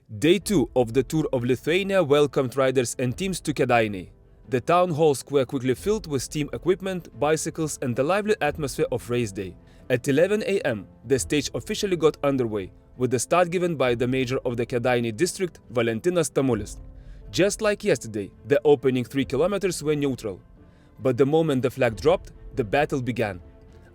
Day 2 of the Tour of Lithuania welcomed riders and teams to Kėdainiai. The town hall square quickly filled with team equipment, bicycles and the lively atmosphere of race day. At 11 a.m., the stage officially got underway, with the start given by the mayor of the Kėdainiai district, Valentinas Tamulis. Just like yesterday, the opening 3 kilometers were neutral. But the moment the flag dropped, the battle began.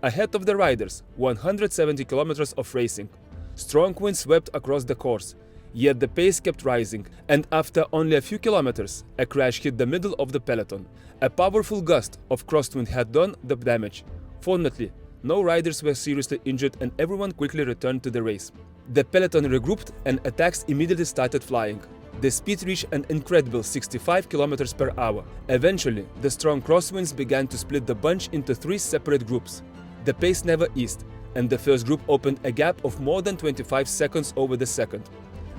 Ahead of the riders, 170 kilometers of racing. Strong winds swept across the course. Yet the pace kept rising, and after only a few kilometers, a crash hit the middle of the peloton. A powerful gust of crosswind had done the damage. Fortunately, no riders were seriously injured and everyone quickly returned to the race. The peloton regrouped and attacks immediately started flying. The speed reached an incredible 65 kilometers per hour. Eventually, the strong crosswinds began to split the bunch into 3 separate groups. The pace never eased, and the first group opened a gap of more than 25 seconds over the second.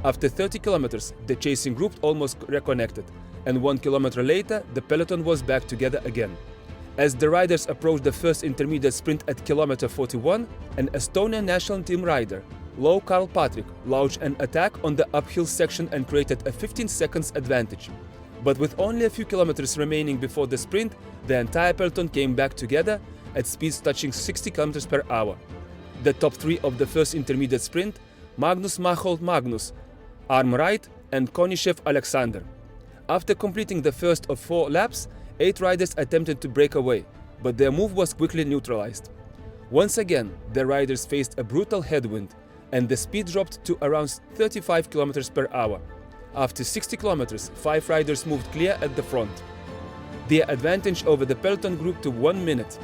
After 30 kilometers, the chasing group almost reconnected, and 1 kilometer later, the peloton was back together again. As the riders approached the first intermediate sprint at kilometer 41, an Estonian national team rider, Lau Karl Patrick, launched an attack on the uphill section and created a 15 seconds advantage. But with only a few kilometers remaining before the sprint, the entire peloton came back together at speeds touching 60 kilometers per hour. The top 3 of the first intermediate sprint, Magnus Macholt Magnus, arm right, and Konishev Alexander. After completing the first of 4 laps, 8 riders attempted to break away, but their move was quickly neutralized. Once again, the riders faced a brutal headwind, and the speed dropped to around 35 km per hour. After 60 km, 5 riders moved clear at the front. Their advantage over the peloton grew to 1 minute.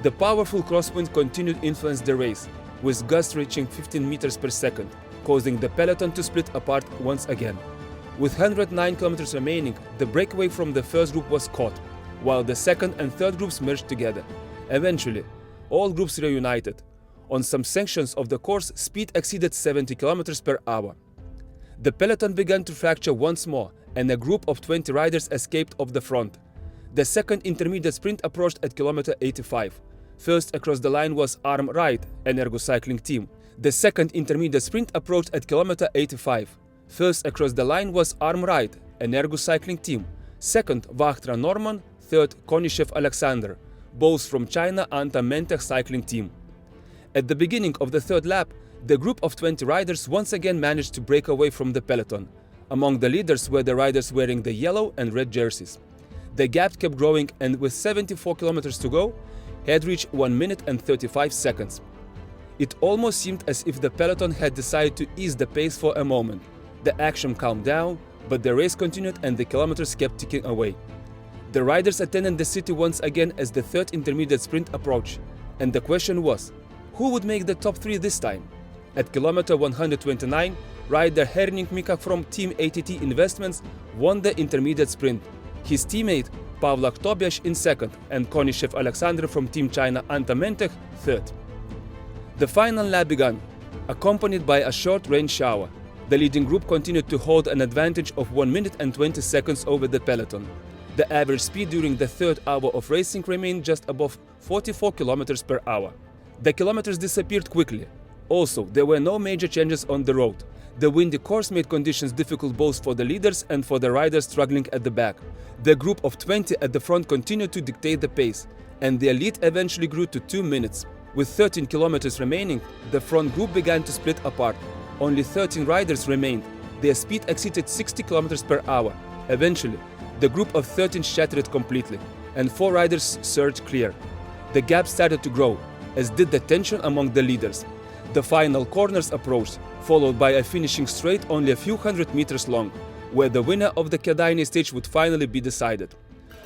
The powerful crosswind continued to influence the race, with gusts reaching 15 meters per second, causing the peloton to split apart once again. With 109 kilometers remaining, the breakaway from the first group was caught, while the second and third groups merged together. Eventually, all groups reunited. On some sections of the course, speed exceeded 70 kilometers per hour. The peloton began to fracture once more, and a group of 20 riders escaped off the front. The second intermediate sprint approached at kilometer 85. First across the line was Arm Right, Energo cycling team. The second intermediate sprint approached at kilometer 85. First across the line was Arm Right, Energo cycling team. Second, Vachtra Norman. Third, Konishev Alexander, both from China Anta Mentech cycling team. At the beginning of the third lap, the group of 20 riders once again managed to break away from the peloton. Among the leaders were the riders wearing the yellow and red jerseys. The gap kept growing, and with 74 kilometers to go, had reached 1 minute and 35 seconds. It almost seemed as if the peloton had decided to ease the pace for a moment. The action calmed down, but the race continued and the kilometers kept ticking away. The riders attended the city once again as the third intermediate sprint approached, and the question was, who would make the top 3 this time? At kilometer 129, rider Herning Mika from Team ATT Investments won the intermediate sprint. His teammate Pavlak Tobias in second, and Konishev Alexander from Team China Anta Mentech third. The final lap began, accompanied by a short rain shower. The leading group continued to hold an advantage of 1 minute and 20 seconds over the peloton. The average speed during the third hour of racing remained just above 44 km per hour. The kilometers disappeared quickly. Also, there were no major changes on the road. The windy course made conditions difficult both for the leaders and for the riders struggling at the back. The group of 20 at the front continued to dictate the pace, and their lead eventually grew to 2 minutes. With 13 kilometers remaining, the front group began to split apart. Only 13 riders remained. Their speed exceeded 60 km per hour. Eventually, the group of 13 shattered completely, and 4 riders surged clear. The gap started to grow, as did the tension among the leaders. The final corners approached, followed by a finishing straight only a few hundred meters long, where the winner of the Kėdainiai stage would finally be decided.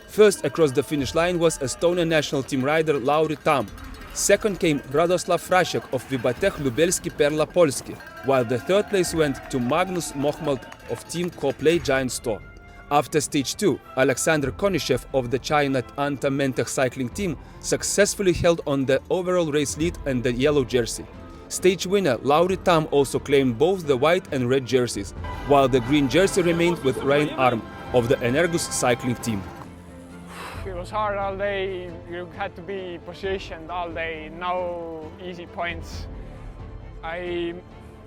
First across the finish line was Estonian national team rider Lauri Tam. Second came Radoslav Frashek of Vibatech Lubelski Perla Polski, while the third place went to Magnus Mochmald of Team Coplay Giant Store. After stage 2, Alexander Konishev of the China Anta Mentech cycling team successfully held on the overall race lead and the yellow jersey. Stage winner Lauri Tam also claimed both the white and red jerseys, while the green jersey remained with Ryan Arm of the Energus cycling team. It was hard all day. You had to be positioned all day, no easy points. I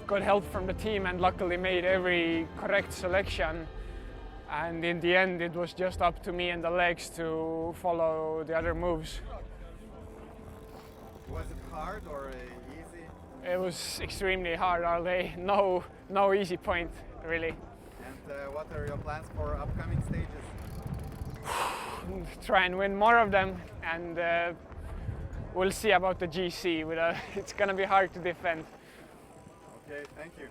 got help from the team and luckily made every correct selection. And in the end, it was just up to me and the legs to follow the other moves. Was it hard or easy? It was extremely hard all day. No easy point, really. And what are your plans for upcoming stages? Try and win more of them, and we'll see about the GC. It's gonna be hard to defend. Okay, thank you.